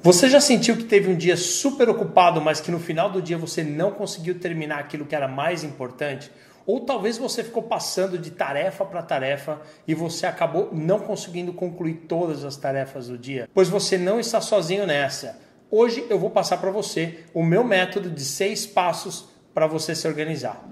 Você já sentiu que teve um dia super ocupado, mas que no final do dia você não conseguiu terminar aquilo que era mais importante? Ou talvez você ficou passando de tarefa para tarefa e você acabou não conseguindo concluir todas as tarefas do dia? Pois você não está sozinho nessa. Hoje eu vou passar para você o meu método de 6 passos para você se organizar.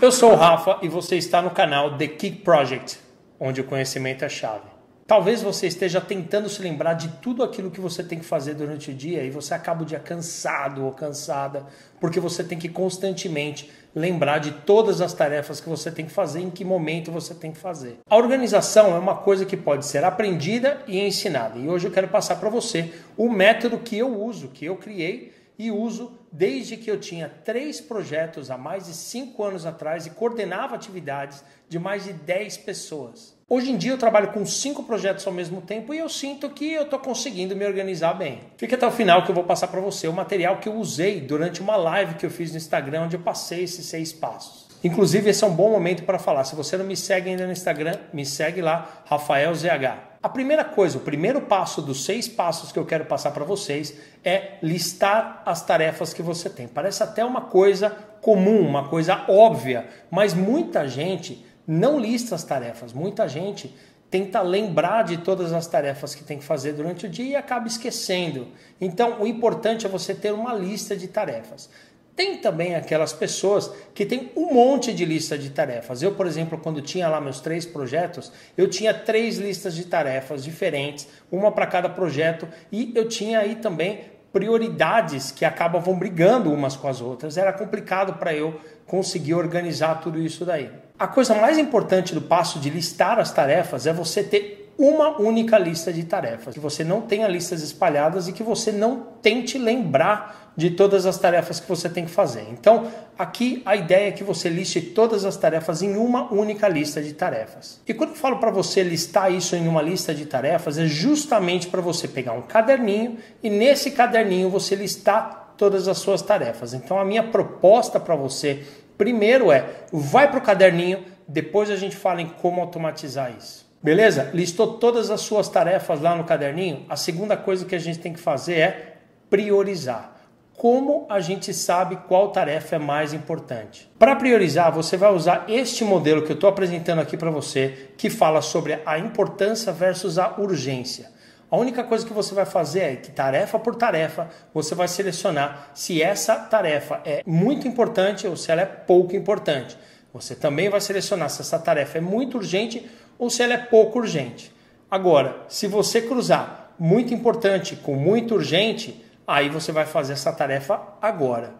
Eu sou o Rafa e você está no canal The Key Project, onde o conhecimento é chave. Talvez você esteja tentando se lembrar de tudo aquilo que você tem que fazer durante o dia e você acaba o dia cansado ou cansada, porque você tem que constantemente lembrar de todas as tarefas que você tem que fazer, em que momento você tem que fazer. A organização é uma coisa que pode ser aprendida e ensinada. E hoje eu quero passar para você o método que eu uso, que eu criei e uso desde que eu tinha 3 projetos há mais de 5 anos atrás e coordenava atividades de mais de 10 pessoas. Hoje em dia eu trabalho com 5 projetos ao mesmo tempo e eu sinto que eu estou conseguindo me organizar bem. Fica até o final que eu vou passar para você o material que eu usei durante uma live que eu fiz no Instagram, onde eu passei esses 6 passos. Inclusive, esse é um bom momento para falar. Se você não me segue ainda no Instagram, me segue lá, RafaelZH. A primeira coisa, o primeiro passo dos 6 passos que eu quero passar para vocês é listar as tarefas que você tem. Parece até uma coisa comum, uma coisa óbvia, mas muita gente não lista as tarefas. Muita gente tenta lembrar de todas as tarefas que tem que fazer durante o dia e acaba esquecendo. Então, o importante é você ter uma lista de tarefas. Tem também aquelas pessoas que têm um monte de lista de tarefas. Eu, por exemplo, quando tinha lá meus 3 projetos, eu tinha 3 listas de tarefas diferentes, uma para cada projeto, e eu tinha aí também prioridades que acabavam brigando umas com as outras. Era complicado para eu conseguir organizar tudo isso daí. A coisa mais importante do passo de listar as tarefas é você ter uma única lista de tarefas, que você não tenha listas espalhadas e que você não tente lembrar de todas as tarefas que você tem que fazer. Então, aqui a ideia é que você liste todas as tarefas em uma única lista de tarefas. E quando eu falo para você listar isso em uma lista de tarefas, é justamente para você pegar um caderninho e nesse caderninho você listar todas as suas tarefas. Então, a minha proposta para você, primeiro vai para o caderninho, depois a gente fala em como automatizar isso. Beleza? Listou todas as suas tarefas lá no caderninho? A segunda coisa que a gente tem que fazer é priorizar. Como a gente sabe qual tarefa é mais importante? Para priorizar, você vai usar este modelo que eu estou apresentando aqui para você, que fala sobre a importância versus a urgência. A única coisa que você vai fazer é que tarefa por tarefa, você vai selecionar se essa tarefa é muito importante ou se ela é pouco importante. Você também vai selecionar se essa tarefa é muito urgente ou se ela é pouco urgente. Agora, se você cruzar muito importante com muito urgente, aí você vai fazer essa tarefa agora.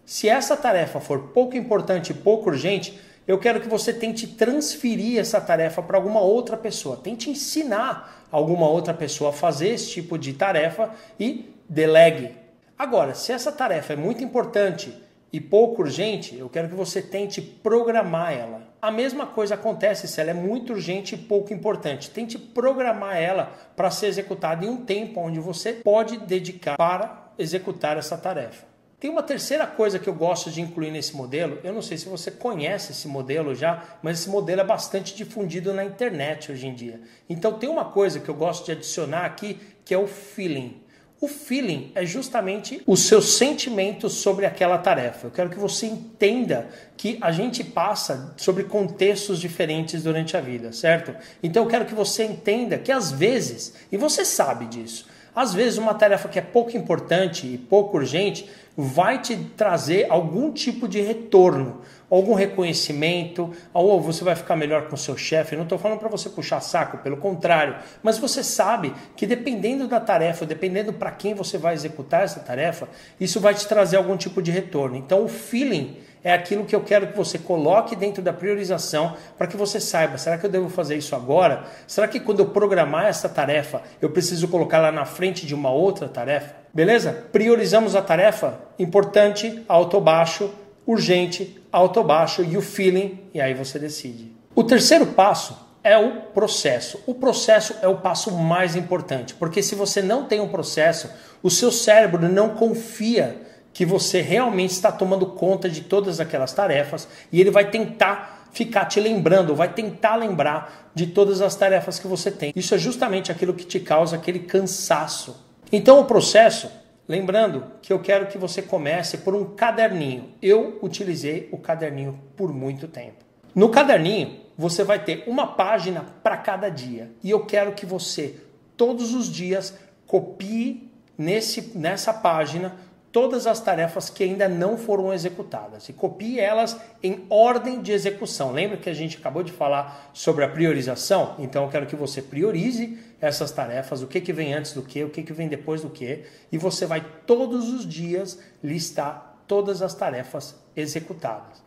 Se essa tarefa for pouco importante e pouco urgente, eu quero que você tente transferir essa tarefa para alguma outra pessoa. Tente ensinar alguma outra pessoa a fazer esse tipo de tarefa e delegue. Agora, se essa tarefa é muito importante e pouco urgente, eu quero que você tente programar ela. A mesma coisa acontece se ela é muito urgente e pouco importante. Tente programar ela para ser executada em um tempo onde você pode dedicar para executar essa tarefa. Tem uma terceira coisa que eu gosto de incluir nesse modelo. Eu não sei se você conhece esse modelo já, mas esse modelo é bastante difundido na internet hoje em dia. Então tem uma coisa que eu gosto de adicionar aqui, que é o feeling. O feeling é justamente os seus sentimentos sobre aquela tarefa. Eu quero que você entenda que a gente passa sobre contextos diferentes durante a vida, certo? Então eu quero que você entenda que às vezes, e você sabe disso, às vezes uma tarefa que é pouco importante e pouco urgente vai te trazer algum tipo de retorno, algum reconhecimento, ou você vai ficar melhor com o seu chefe. Eu não estou falando para você puxar saco, pelo contrário, mas você sabe que dependendo da tarefa, dependendo para quem você vai executar essa tarefa, isso vai te trazer algum tipo de retorno. Então o feeling é aquilo que eu quero que você coloque dentro da priorização para que você saiba, será que eu devo fazer isso agora? Será que quando eu programar essa tarefa, eu preciso colocar lá na frente de uma outra tarefa? Beleza? Priorizamos a tarefa importante, alto ou baixo, urgente, alto ou baixo e o feeling, e aí você decide. O terceiro passo é o processo. O processo é o passo mais importante, porque se você não tem um processo, o seu cérebro não confia que você realmente está tomando conta de todas aquelas tarefas e ele vai tentar ficar te lembrando, vai tentar lembrar de todas as tarefas que você tem. Isso é justamente aquilo que te causa aquele cansaço. Então o processo, lembrando que eu quero que você comece por um caderninho. Eu utilizei o caderninho por muito tempo. No caderninho, você vai ter uma página para cada dia. E eu quero que você, todos os dias, copie nessa página todas as tarefas que ainda não foram executadas. E copie elas em ordem de execução. Lembra que a gente acabou de falar sobre a priorização? Então eu quero que você priorize essas tarefas, o que vem antes do que, o que vem depois do que. E você vai todos os dias listar todas as tarefas executadas.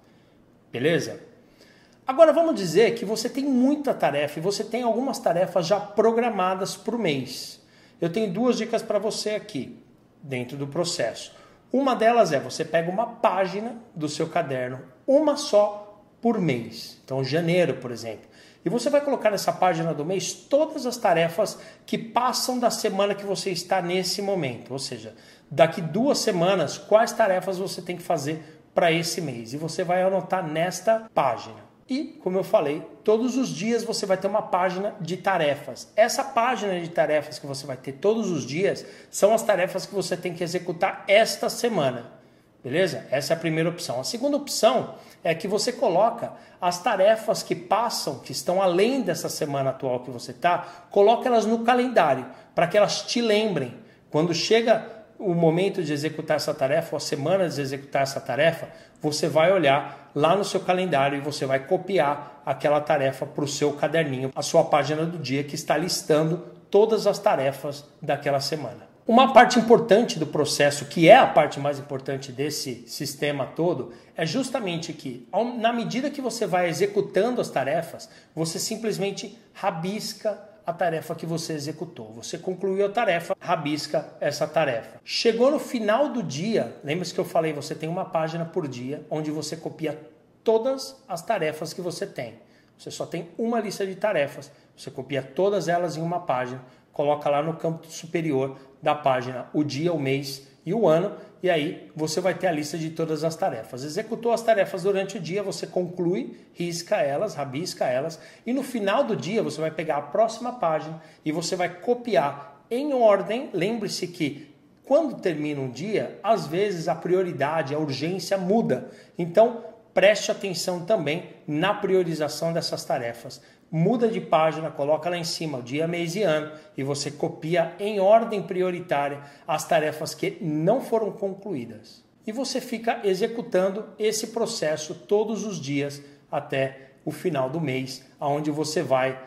Beleza? Agora vamos dizer que você tem muita tarefa e você tem algumas tarefas já programadas para o mês. Eu tenho duas dicas para você aqui, dentro do processo. Uma delas é, você pega uma página do seu caderno, uma só por mês. Então, janeiro, por exemplo. E você vai colocar nessa página do mês todas as tarefas que passam da semana que você está nesse momento. Ou seja, daqui 2 semanas, quais tarefas você tem que fazer para esse mês. E você vai anotar nesta página. E, como eu falei, todos os dias você vai ter uma página de tarefas. Essa página de tarefas que você vai ter todos os dias são as tarefas que você tem que executar esta semana. Beleza? Essa é a primeira opção. A segunda opção é que você coloca as tarefas que passam, que estão além dessa semana atual que você está, coloca elas no calendário, para que elas te lembrem. Quando chega o momento de executar essa tarefa, ou a semana de executar essa tarefa, você vai olhar lá no seu calendário e você vai copiar aquela tarefa para o seu caderninho, a sua página do dia que está listando todas as tarefas daquela semana. Uma parte importante do processo, que é a parte mais importante desse sistema todo, é justamente que, na medida que você vai executando as tarefas, você simplesmente rabisca a tarefa que você executou. Você concluiu a tarefa, rabisca essa tarefa. Chegou no final do dia, lembra-se que eu falei, você tem uma página por dia, onde você copia todas as tarefas que você tem. Você só tem uma lista de tarefas, você copia todas elas em uma página, coloca lá no campo superior da página o dia, o mês e o ano, e aí você vai ter a lista de todas as tarefas. Executou as tarefas durante o dia, você conclui, risca elas, rabisca elas, e no final do dia você vai pegar a próxima página e você vai copiar em ordem. Lembre-se que quando termina um dia, às vezes a prioridade, a urgência muda. Então preste atenção também na priorização dessas tarefas. Muda de página, coloca lá em cima o dia, mês e ano e você copia em ordem prioritária as tarefas que não foram concluídas. E você fica executando esse processo todos os dias até o final do mês, onde você vai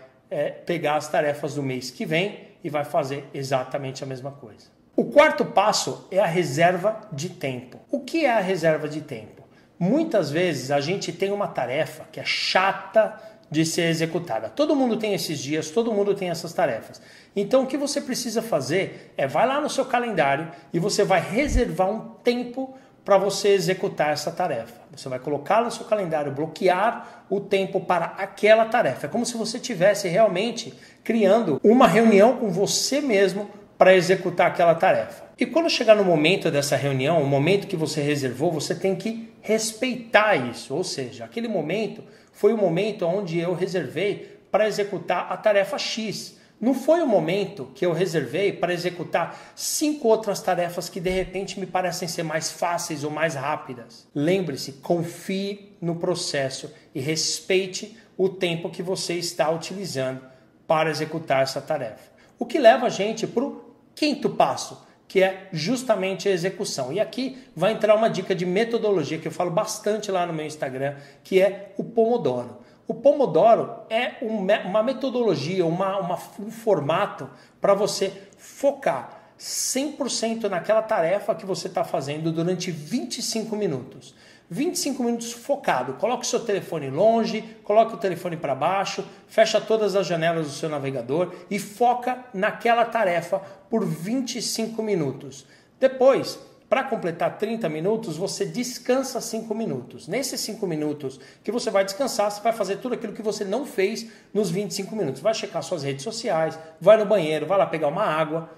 pegar as tarefas do mês que vem e vai fazer exatamente a mesma coisa. O quarto passo é a reserva de tempo. O que é a reserva de tempo? Muitas vezes a gente tem uma tarefa que é chata de ser executada. Todo mundo tem esses dias, todo mundo tem essas tarefas. Então o que você precisa fazer é, vai lá no seu calendário e você vai reservar um tempo para você executar essa tarefa. Você vai colocar no seu calendário, bloquear o tempo para aquela tarefa. É como se você estivesse realmente criando uma reunião com você mesmo para executar aquela tarefa. E quando chegar no momento dessa reunião, o momento que você reservou, você tem que respeitar isso. Ou seja, aquele momento foi o momento onde eu reservei para executar a tarefa X. Não foi o momento que eu reservei para executar 5 outras tarefas que de repente me parecem ser mais fáceis ou mais rápidas. Lembre-se, confie no processo e respeite o tempo que você está utilizando para executar essa tarefa. O que leva a gente para o quinto passo, que é justamente a execução. E aqui vai entrar uma dica de metodologia que eu falo bastante lá no meu Instagram, que é o Pomodoro. O Pomodoro é uma metodologia, um formato para você focar 100% naquela tarefa que você está fazendo durante 25 minutos. 25 minutos focado. Coloque o seu telefone longe, coloque o telefone para baixo, fecha todas as janelas do seu navegador e foca naquela tarefa por 25 minutos. Depois, para completar 30 minutos, você descansa 5 minutos. Nesses 5 minutos que você vai descansar, você vai fazer tudo aquilo que você não fez nos 25 minutos. Vai checar suas redes sociais, vai no banheiro, vai lá pegar uma água.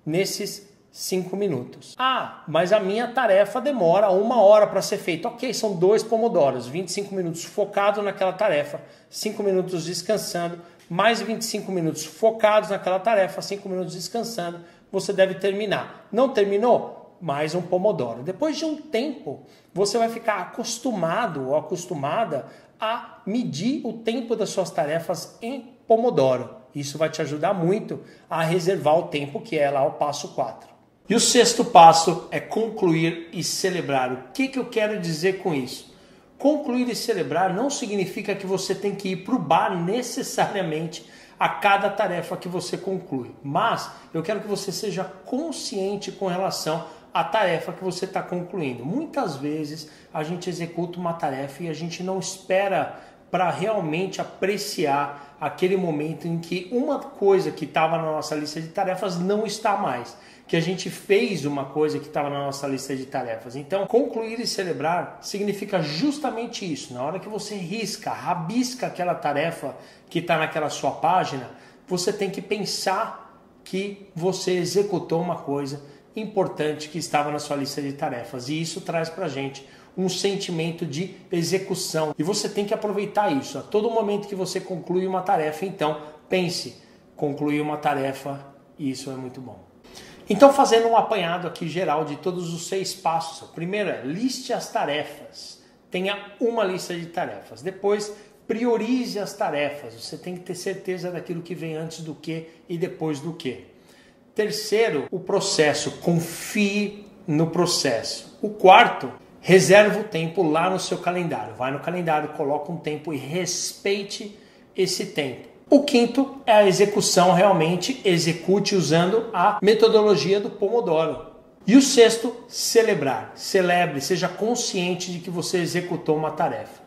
Nesses 5 minutos. Ah, mas a minha tarefa demora 1 hora para ser feita. Ok, são 2 pomodoros, 25 minutos focado naquela tarefa, 5 minutos descansando, mais 25 minutos focados naquela tarefa, 5 minutos descansando, você deve terminar. Não terminou? Mais um pomodoro. Depois de um tempo, você vai ficar acostumado ou acostumada a medir o tempo das suas tarefas em pomodoro. Isso vai te ajudar muito a reservar o tempo, que é lá o passo 4. E o 6º passo é concluir e celebrar. O que eu quero dizer com isso? Concluir e celebrar não significa que você tem que ir para o bar necessariamente a cada tarefa que você conclui. Mas eu quero que você seja consciente com relação à tarefa que você está concluindo. Muitas vezes a gente executa uma tarefa e a gente não espera para realmente apreciar aquele momento em que uma coisa que estava na nossa lista de tarefas não está mais. Que a gente fez uma coisa que estava na nossa lista de tarefas. Então, concluir e celebrar significa justamente isso. Na hora que você rabisca aquela tarefa que está naquela sua página, você tem que pensar que você executou uma coisa importante que estava na sua lista de tarefas. E isso traz para a gente um sentimento de execução. E você tem que aproveitar isso. A todo momento que você conclui uma tarefa, então, pense, concluir uma tarefa, e isso é muito bom. Então, fazendo um apanhado aqui geral de todos os 6 passos. Primeiro é, liste as tarefas. Tenha uma lista de tarefas. Depois, priorize as tarefas. Você tem que ter certeza daquilo que vem antes do que e depois do que. Terceiro, o processo. Confie no processo. O 4, reserva o tempo lá no seu calendário. Vai no calendário, coloca um tempo e respeite esse tempo. O 5º é a execução, realmente execute usando a metodologia do Pomodoro. E o 6º, celebrar. Celebre, seja consciente de que você executou uma tarefa.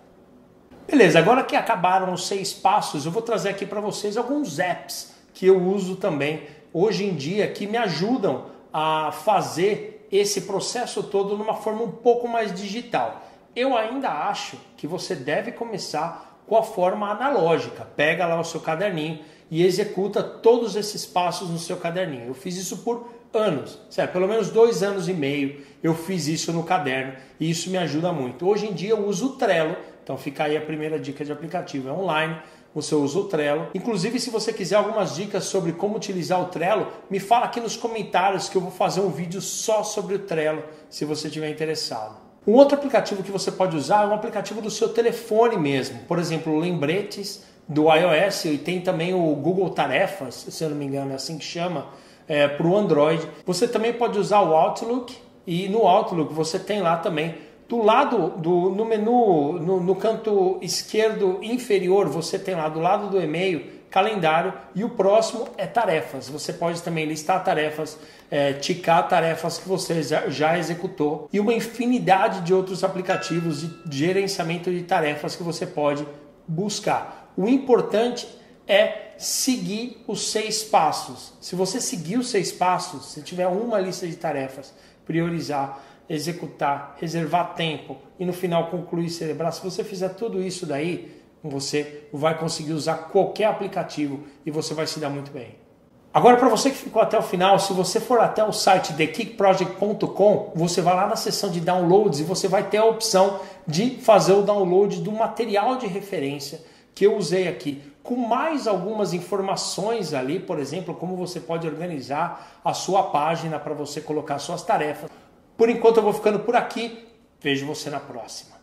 Beleza, agora que acabaram os 6 passos, eu vou trazer aqui para vocês alguns apps que eu uso também hoje em dia que me ajudam a fazer esse processo todo de uma forma um pouco mais digital. Eu ainda acho que você deve começar com a forma analógica. Pega lá o seu caderninho e executa todos esses passos no seu caderninho. Eu fiz isso por anos, certo? Pelo menos 2 anos e meio eu fiz isso no caderno e isso me ajuda muito. Hoje em dia eu uso o Trello, então fica aí a primeira dica de aplicativo, é online, você usa o Trello. Inclusive, se você quiser algumas dicas sobre como utilizar o Trello, me fala aqui nos comentários que eu vou fazer um vídeo só sobre o Trello, se você estiver interessado. Um outro aplicativo que você pode usar é um aplicativo do seu telefone mesmo. Por exemplo, lembretes do iOS e tem também o Google Tarefas, se eu não me engano é assim que chama, para o Android. Você também pode usar o Outlook e no Outlook você tem lá também, do lado no menu, no canto esquerdo inferior, você tem lá do lado do e-mail, calendário e o próximo é tarefas. Você pode também listar tarefas, ticar tarefas que você já executou e uma infinidade de outros aplicativos de gerenciamento de tarefas que você pode buscar. O importante é seguir os 6 passos. Se você seguir os 6 passos, se tiver uma lista de tarefas, priorizar, executar, reservar tempo e no final concluir e celebrar, se você fizer tudo isso daí, você vai conseguir usar qualquer aplicativo e você vai se dar muito bem. Agora, para você que ficou até o final, se você for até o site thekickproject.com, você vai lá na seção de downloads e você vai ter a opção de fazer o download do material de referência que eu usei aqui, com mais algumas informações ali, por exemplo, como você pode organizar a sua página para você colocar suas tarefas. Por enquanto eu vou ficando por aqui, vejo você na próxima.